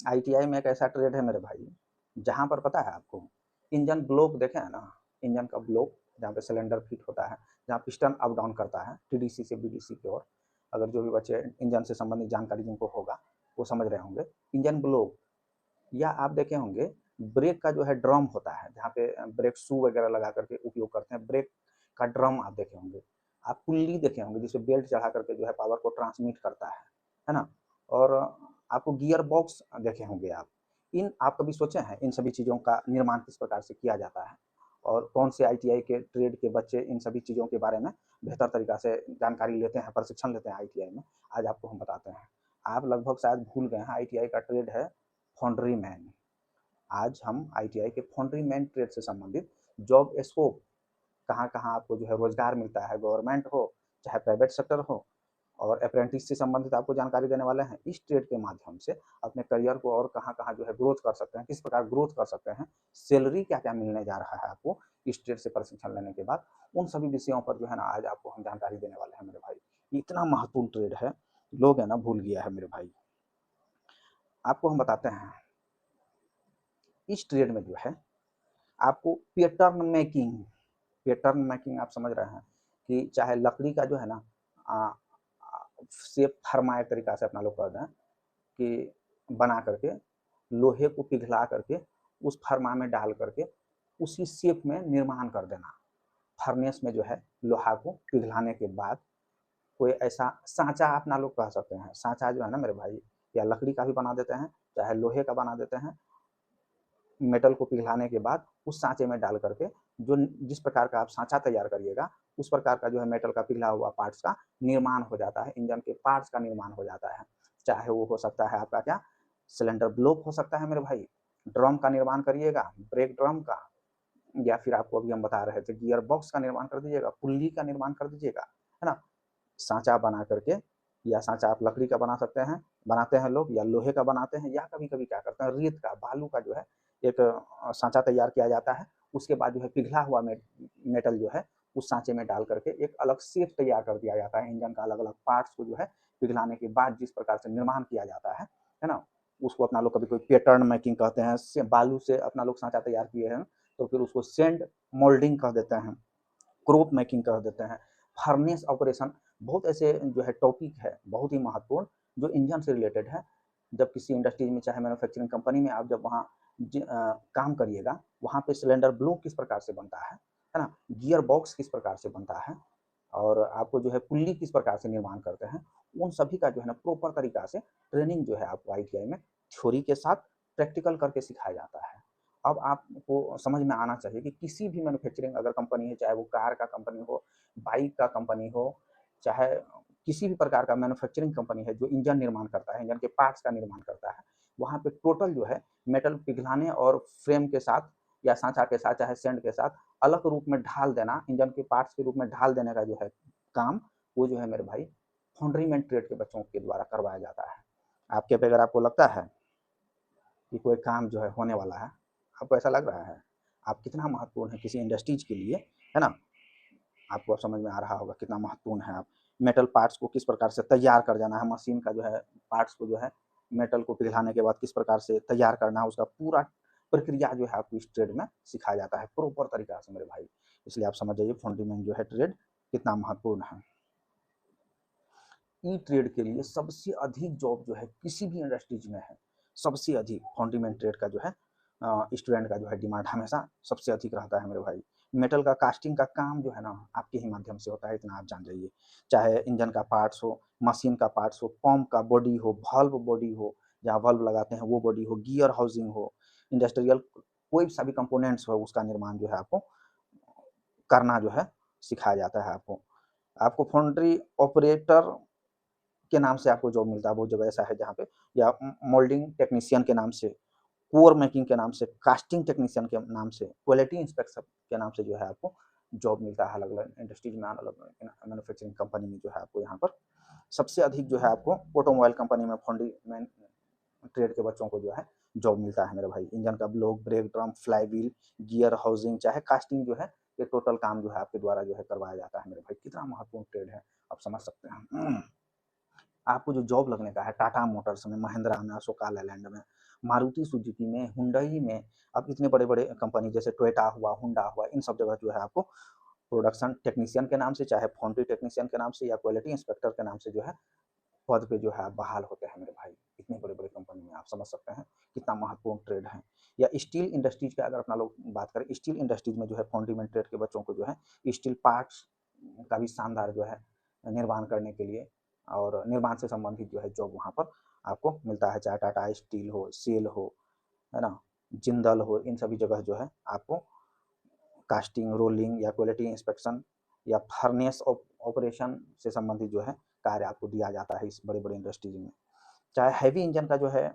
ITI में एक ऐसा ट्रेड है मेरे भाई, जहाँ पर पता है आपको, इंजन ब्लॉक देखे हैं ना, इंजन का ब्लॉक जहाँ पे सिलेंडर फिट होता है, जहाँ पिस्टन अप डाउन करता है टीडीसी से बीडीसी की ओर। अगर जो भी बच्चे इंजन से संबंधित जानकारी जिनको होगा वो समझ रहे होंगे। इंजन ब्लॉक, या आप देखे होंगे ब्रेक का जो है ड्रम होता है, जहाँ पे ब्रेक शू वगैरह लगा करके उपयोग करते हैं, ब्रेक का ड्रम आप देखे होंगे। आप पुल्ली देखे होंगे जिसपे बेल्ट चढ़ा करके जो है पावर को ट्रांसमिट करता है ना। और आपको गियर बॉक्स देखे होंगे आप। इन आप कभी सोचे हैं इन सभी चीज़ों का निर्माण किस प्रकार से किया जाता है, और कौन से आईटीआई के ट्रेड के बच्चे इन सभी चीज़ों के बारे में बेहतर तरीका से जानकारी लेते हैं, प्रशिक्षण लेते हैं आईटीआई में, आज आपको हम बताते हैं। आप लगभग शायद भूल गए हैं, आईटीआई का ट्रेड है फाउंड्री मैन। आज हम आईटीआई के फाउंड्री मैन ट्रेड से संबंधित जॉब स्कोप, कहाँ कहाँ आपको जो है रोजगार मिलता है, गवर्नमेंट हो चाहे प्राइवेट सेक्टर हो, और अप्रेंटिस से संबंधित आपको जानकारी देने वाले हैं। इस ट्रेड के माध्यम से अपने करियर को और कहाँ कहाँ जो है ग्रोथ कर सकते हैं, किस प्रकार ग्रोथ कर सकते हैं, सैलरी क्या क्या मिलने जा रहा है आपको इस ट्रेड से प्रशिक्षण लेने के बाद, उन सभी विषयों पर जो है ना आज आपको हम जानकारी देने वाले हैं मेरे भाई। इतना महत्वपूर्ण ट्रेड है, लोग है ना भूल गया है मेरे भाई। आपको हम बताते हैं, इस ट्रेड में जो है आपको पैटर्न मेकिंग, पैटर्न मेकिंग आप समझ रहे हैं कि चाहे लकड़ी का जो है ना शेप फरमा एक तरीका से अपना लोग कर दें कि बना करके लोहे को पिघला करके उस फरमा में डाल करके उसी शेप में निर्माण कर देना। फर्नेस में जो है लोहा को पिघलाने के बाद कोई ऐसा सांचा अपना लोग कह सकते हैं। सांचा जो है ना मेरे भाई, या लकड़ी का भी बना देते हैं चाहे लोहे का बना देते हैं। मेटल को पिघलाने के बाद उस सांचे में डाल करके जो जिस प्रकार का आप सांचा तैयार करिएगा उस प्रकार का जो है मेटल का पिघला हुआ पार्ट्स का निर्माण हो जाता है, इंजन के पार्ट्स का निर्माण हो जाता है। चाहे वो हो सकता है आपका क्या, सिलेंडर ब्लॉक हो सकता है मेरे भाई, ड्रम का निर्माण करिएगा, ब्रेक ड्रम का, या फिर आपको अभी हम बता रहे थे गियर बॉक्स का निर्माण कर दीजिएगा, पुल्ली का निर्माण कर दीजिएगा, है ना। सांचा बना करके, या सांचा आप लकड़ी का बना सकते हैं, बनाते हैं लोग, या लोहे का बनाते हैं, या कभी कभी क्या करते हैं रेत का, बालू का जो है एक सांचा तैयार किया जाता है। उसके बाद जो है पिघला हुआ मेटल जो है उस सांचे में डाल करके एक अलग शेप तैयार कर दिया जाता है। इंजन का अलग अलग पार्ट्स को जो है पिघलाने के बाद जिस प्रकार से निर्माण किया जाता है ना, उसको अपना लोग कभी कोई पैटर्न मेकिंग कहते हैं। बालू से अपना लोग सांचा तैयार किए हैं तो फिर उसको सेंड मोल्डिंग कह देते हैं, क्रॉप मेकिंग कह देते हैं, फर्नेस ऑपरेशन। बहुत ऐसे जो है टॉपिक है बहुत ही महत्वपूर्ण जो इंजन से रिलेटेड है। जब किसी इंडस्ट्रीज में चाहे मैन्युफैक्चरिंग कंपनी में आप जब वहाँ काम करिएगा, वहाँ पे सिलेंडर ब्लॉक किस प्रकार से बनता है ना, गियर बॉक्स किस प्रकार से बनता है, और आपको जो है पुल्ली किस प्रकार से निर्माण करते हैं, उन सभी का जो है ना प्रॉपर तरीका से ट्रेनिंग जो है आपको आईटीआई में थ्योरी के साथ प्रैक्टिकल करके सिखाया जाता है। अब आपको समझ में आना चाहिए कि किसी भी मैन्युफैक्चरिंग अगर कंपनी है, चाहे वो कार का कंपनी हो, बाइक का कंपनी हो, चाहे किसी भी प्रकार का मैन्युफैक्चरिंग कंपनी है जो इंजन निर्माण करता है, इंजन के पार्ट्स का निर्माण करता है, वहाँ पे टोटल जो है मेटल पिघलाने और फ्रेम के साथ या सांचा के साथ चाहे सेंड के साथ अलग रूप में ढाल देना, इंजन के पार्ट्स के रूप में ढाल देने का जो है काम, वो जो है मेरे भाई फाउंड्रीमैन ट्रेड के बच्चों के द्वारा करवाया जाता है। आपके पे अगर आपको लगता है कि कोई काम जो है होने वाला है, आपको ऐसा लग रहा है आप कितना महत्वपूर्ण है किसी इंडस्ट्रीज के लिए, है ना, आपको अब समझ में आ रहा होगा कितना महत्वपूर्ण है। आप मेटल पार्ट्स को किस प्रकार से तैयार कर जाना है, मशीन का जो है पार्ट्स को जो है मेटल को पिघलाने के बाद किस प्रकार से तैयार करना है, उसका पूरा प्रक्रिया जो है आपको इस ट्रेड में सिखाया जाता है प्रॉपर तरीका से मेरे भाई। इसलिए आप समझ जाइए फाउंड्रीमैन जो है ट्रेड कितना महत्वपूर्ण है। ई ट्रेड के लिए सबसे अधिक जॉब जो है किसी भी इंडस्ट्रीज में है, सबसे अधिक फाउंड्रीमैन ट्रेड का जो है स्टूडेंट का जो है डिमांड हमेशा सबसे अधिक रहता है मेरे भाई। मेटल का कास्टिंग का काम जो है ना आपके ही माध्यम से होता है, इतना आप जान जाइए। चाहे इंजन का पार्ट्स हो, मशीन का पार्ट्स हो, पंप का बॉडी हो, वल्व बॉडी हो, जहाँ वल्व लगाते हैं वो बॉडी हो, गियर हाउसिंग हो, इंडस्ट्रियल कोई सा भी कंपोनेंट्स हो, उसका निर्माण जो है आपको करना जो है सिखाया जाता है आपको। आपको फाउंड्री ऑपरेटर के नाम से आपको जॉब मिलता है, बहुत जगह ऐसा है जहाँ पे, या मोल्डिंग टेक्नीशियन के नाम से, कोर मेकिंग के नाम से, कास्टिंग टेक्नीशियन के नाम से, क्वालिटी इंस्पेक्टर के नाम से जो है आपको जॉब मिलता है अलग अलग इंडस्ट्रीज में, अलग अलग मैन्युफैक्चरिंग कंपनी में जो है आपको यहाँ पर सबसे अधिक जो है आपको ऑटोमोबाइल कंपनी में फाउंड्रीमैन ट्रेड के बच्चों को जो है जॉब मिलता है मेरे भाई। इंजन का block, break drum, fly wheel, gear housing चाहे कास्टिंग जो है, ये टोटल काम जो है आपके द्वारा जो है करवाया जाता है मेरे भाई। कितना महत्वपूर्ण ट्रेड है आप समझ सकते हैं। आपको जो जॉब लगने का है टाटा मोटर्स में, महिंद्रा में, अशोका लेलैंड में, मारुति सुजुकी में, हुंडई में, अब इतने बड़े बड़े कंपनी जैसे टोयोटा हुआ, हुंडा हुआ, इन सब जगह जो है आपको प्रोडक्शन टेक्नीशियन के नाम से, चाहे फाउंड्री टेक्नीशियन के नाम से या क्वालिटी इंस्पेक्टर के नाम से जो है पद पे जो है बहाल होते हैं मेरे भाई। इतने बड़े बड़े कंपनी में आप समझ सकते हैं कितना महत्वपूर्ण ट्रेड है। या स्टील इंडस्ट्रीज का अगर अपना लोग बात करें, स्टील इंडस्ट्रीज में जो है फाउंड्री में ट्रेड के बच्चों को जो है स्टील पार्ट्स का भी शानदार जो है निर्माण करने के लिए और निर्माण से संबंधित जो है जॉब वहाँ पर आपको मिलता है, चाहे टाटा स्टील हो, सेल हो, है ना, जिंदल हो, इन सभी जगह जो है आपको कास्टिंग, रोलिंग या क्वालिटी इंस्पेक्शन या फर्नेस ऑपरेशन से संबंधित जो है कार्य आपको दिया जाता है इस बड़े बड़े इंडस्ट्रीज में। चाहे हैवी इंजन का जो है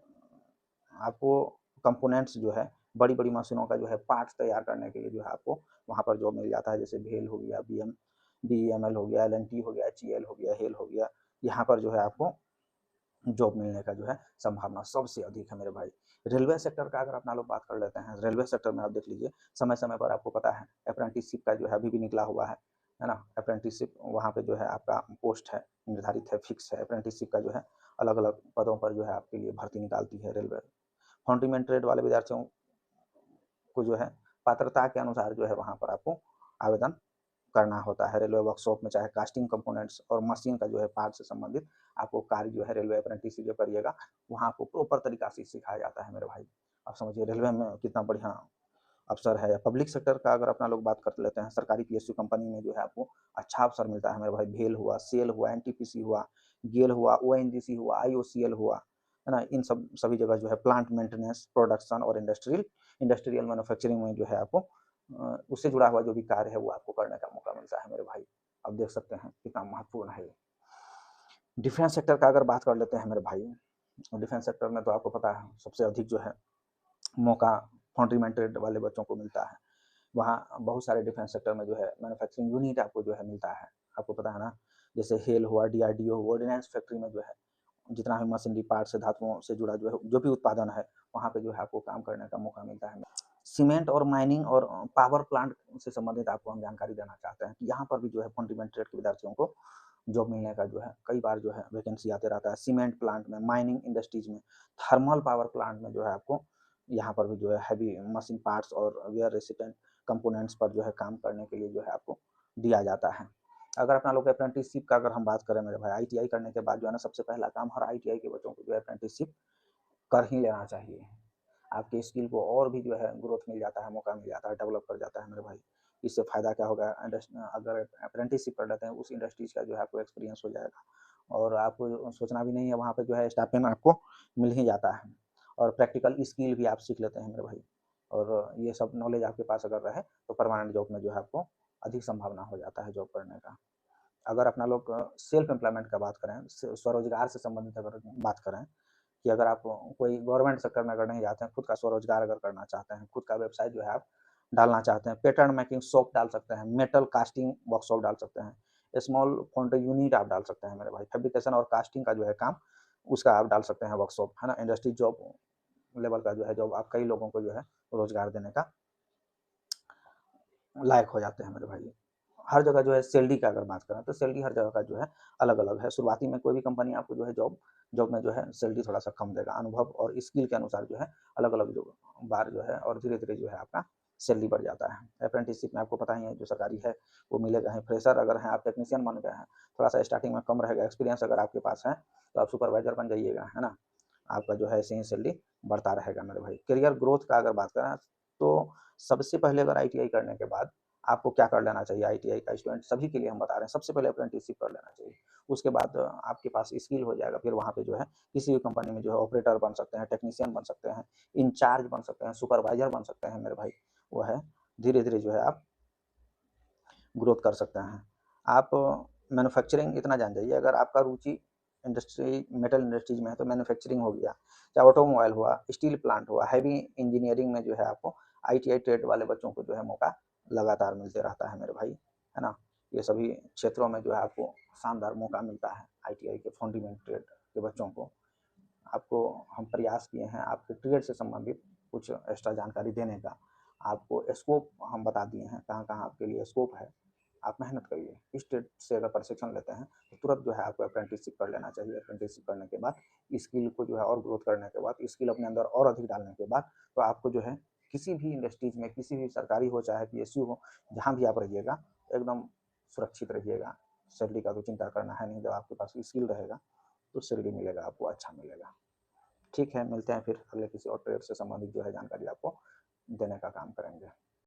आपको कंपोनेंट्स जो है बड़ी बड़ी मशीनों का जो है पार्ट्स तैयार करने के लिए जो है आपको वहाँ पर जॉब मिल जाता है, जैसे भेल हो गया, BEML हो गया, LNT हो गया, HEL हो गया, हेल हो गया, यहाँ पर जो है आपको जॉब मिलने का जो है संभावना सबसे अधिक है मेरे भाई। रेलवे सेक्टर का अगर अपना लोग बात कर लेते हैं, रेलवे सेक्टर में आप देख लीजिए समय समय पर आपको पता है अप्रेंटिसशिप का जो है अभी भी निकला हुआ है ना, अप्रेंटिसशिप वहाँ पे जो है आपका पोस्ट है, निर्धारित है, फिक्स है, अप्रेंटिसशिप का जो है अलग अलग पदों पर जो है आपके लिए भर्ती निकालती है रेलवे। फाउंड्री ट्रेड वाले विद्यार्थियों को जो है पात्रता के अनुसार जो है वहाँ पर आपको आवेदन करना होता है रेलवे वर्कशॉप में, चाहे कास्टिंग कंपोनेंट्स और मशीन का जो है पार्ट से संबंधित आपको कार्य जो है रेलवे अप्रेंटिसशिप जो करिएगा वहाँ आपको प्रॉपर तरीका से सिखाया जाता है मेरे भाई। आप समझिए रेलवे में कितना बढ़िया अवसर है। या पब्लिक सेक्टर का अगर अपना लोग बात कर लेते हैं, सरकारी PSU कंपनी में जो है आपको अच्छा अवसर मिलता है मेरे भाई। भेल हुआ, सेल हुआ, NTPC हुआ, गेल हुआ, ONGC हुआ, IOCL हुआ, है ना, इन सब सभी जगह जो है प्लांट मेंटेनेंस, प्रोडक्शन और इंडस्ट्रियल मैन्युफैक्चरिंग में जो है आपको उससे जुड़ा हुआ जो भी कार्य है वो आपको करने का मौका मिलता है मेरे भाई। अब देख सकते हैं कितना महत्वपूर्ण है। डिफेंस सेक्टर का अगर बात कर लेते हैं मेरे भाई, डिफेंस सेक्टर में तो आपको पता है सबसे अधिक जो है मौका फाउंड्री ट्रेड वाले बच्चों को मिलता है। वहाँ बहुत सारे डिफेंस सेक्टर में जो है मैन्युफैक्चरिंग यूनिट आपको जो है मिलता है, आपको पता है ना, जैसे हेल हुआ, DRDO हुआ, ऑर्डिनेंस फैक्ट्री में जो है जितना भी मशीनरी पार्ट से धातुओं से जुड़ा जो है जो भी उत्पादन है वहाँ पे जो है आपको काम करने का मौका मिलता है। सीमेंट और माइनिंग और पावर प्लांट से संबंधित आपको हम जानकारी देना चाहते हैं कि यहाँ पर भी जो है फाउंड्री ट्रेड के विद्यार्थियों को जॉब मिलने का जो है कई बार जो है वैकेंसी आते रहता है। सीमेंट प्लांट में, माइनिंग इंडस्ट्रीज में, थर्मल पावर प्लांट में जो है आपको यहाँ पर भी जो है हैवी मशीन पार्ट्स और वेयर रेसिस्टेंट कंपोनेंट्स पर जो है काम करने के लिए जो है आपको दिया जाता है। अगर अपना लोग अप्रेंटिसशिप का अगर हम बात करें मेरे भाई, ITI करने के बाद जो है ना सबसे पहला काम हर ITI के बच्चों को जो है अप्रेंटिसशिप कर ही लेना चाहिए। आपके स्किल को और भी जो है ग्रोथ मिल जाता है, मौका मिल जाता है, डेवलप कर जाता है मेरे भाई। इससे फ़ायदा क्या होगा, अगर अप्रेंटिसशिप कर लेते हैं उस इंडस्ट्रीज का जो है आपको एक्सपीरियंस हो जाएगा और आपको सोचना भी नहीं है, वहाँ पे जो है स्टाइपेंड आपको मिल ही जाता है और प्रैक्टिकल स्किल भी आप सीख लेते हैं मेरे भाई। और ये सब नॉलेज आपके पास अगर रहे तो परमानेंट जॉब में जो है आपको अधिक संभावना हो जाता है जॉब करने का। अगर अपना लोग सेल्फ एम्प्लॉयमेंट का बात करें, स्वरोजगार से संबंधित अगर बात करें कि अगर आप कोई गवर्नमेंट सेक्टर में अगर नहीं जाते हैं, खुद का स्वरोजगार अगर करना चाहते हैं, खुद का व्यवसाय जो है आप डालना चाहते हैं, पैटर्न मेकिंग शॉप डाल सकते हैं, मेटल कास्टिंग वर्कशॉप डाल सकते हैं, स्मॉल फाउंड्री यूनिट आप डाल सकते हैं मेरे भाई, फैब्रिकेशन और कास्टिंग का जो है काम उसका आप डाल सकते हैं वर्कशॉप, है ना, इंडस्ट्री जॉब लेवल का जो है जॉब आप कई लोगों को जो है रोजगार देने का लायक हो जाते हैं मेरे भाई। हर जगह जो है सैलरी का अगर बात करें तो सैलरी हर जगह का जो है अलग अलग है। शुरुआती में कोई भी कंपनी आपको जो है जॉब में जो है सैलरी थोड़ा सा कम देगा, अनुभव और स्किल के अनुसार जो है अलग अलग जो बार जो है और धीरे धीरे जो है आपका सैलरी बढ़ जाता है। अप्रेंटिसशिप में आपको पता ही है जो सरकारी है वो मिलेगा ही। फ्रेशर अगर हैं आप, टेक्नीशियन बन गए हैं, थोड़ा सा स्टार्टिंग में कम रहेगा, एक्सपीरियंस अगर आपके पास है तो आप सुपरवाइजर बन जाइएगा, है ना, आपका जो है ऐसे ही सैलरी बढ़ता रहेगा मेरे भाई। करियर ग्रोथ का अगर बात करें तो सबसे पहले अगर ITI करने के बाद आपको क्या कर लेना चाहिए, ITI का स्टूडेंट सभी के लिए हम बता रहे हैं, सबसे पहले अप्रेंटिसशिप कर लेना चाहिए। उसके बाद आपके पास स्किल हो जाएगा, फिर वहाँ पे जो है किसी भी कंपनी में जो है ऑपरेटर बन सकते हैं, टेक्नीशियन बन सकते हैं, इंचार्ज बन सकते हैं, सुपरवाइजर बन सकते हैं मेरे भाई। वो है धीरे धीरे जो है आप ग्रोथ कर सकते हैं। आप मैन्युफैक्चरिंग इतना जान जाइए, अगर आपका रुचि इंडस्ट्री मेटल इंडस्ट्रीज में है तो मैन्युफैक्चरिंग हो गया, चाहे ऑटोमोबाइल हुआ, स्टील प्लांट हुआ, हैवी इंजीनियरिंग में जो है आपको ITI ट्रेड वाले बच्चों को जो है मौका लगातार मिलते रहता है मेरे भाई, है ना। ये सभी क्षेत्रों में जो है आपको शानदार मौका मिलता है ITI के फंडामेंटल ट्रेड के बच्चों को। आपको हम प्रयास किए हैं आपके ट्रेड से संबंधित कुछ एक्स्ट्रा जानकारी देने का, आपको स्कोप हम बता दिए हैं कहाँ कहाँ आपके लिए स्कोप है, आप मेहनत करिए। इस ट्रेड से अगर प्रशिक्षण लेते हैं तो तुरंत जो है आपको अप्रेंटिसशिप कर लेना चाहिए। अप्रेंटिसशिप करने के बाद स्किल को जो है और ग्रोथ करने के बाद, स्किल अपने अंदर और अधिक डालने के बाद, तो आपको जो है किसी भी इंडस्ट्रीज में, किसी भी सरकारी हो चाहे पीएसयू हो, जहाँ भी आप रहिएगा एकदम सुरक्षित रहिएगा। सैलरी का तो चिंता करना है नहीं, जब आपके पास स्किल रहेगा तो सैलरी मिलेगा आपको, अच्छा मिलेगा। ठीक है, मिलते हैं फिर अगले किसी और ट्रेड से संबंधित जो है जानकारी आपको देने का काम करेंगे।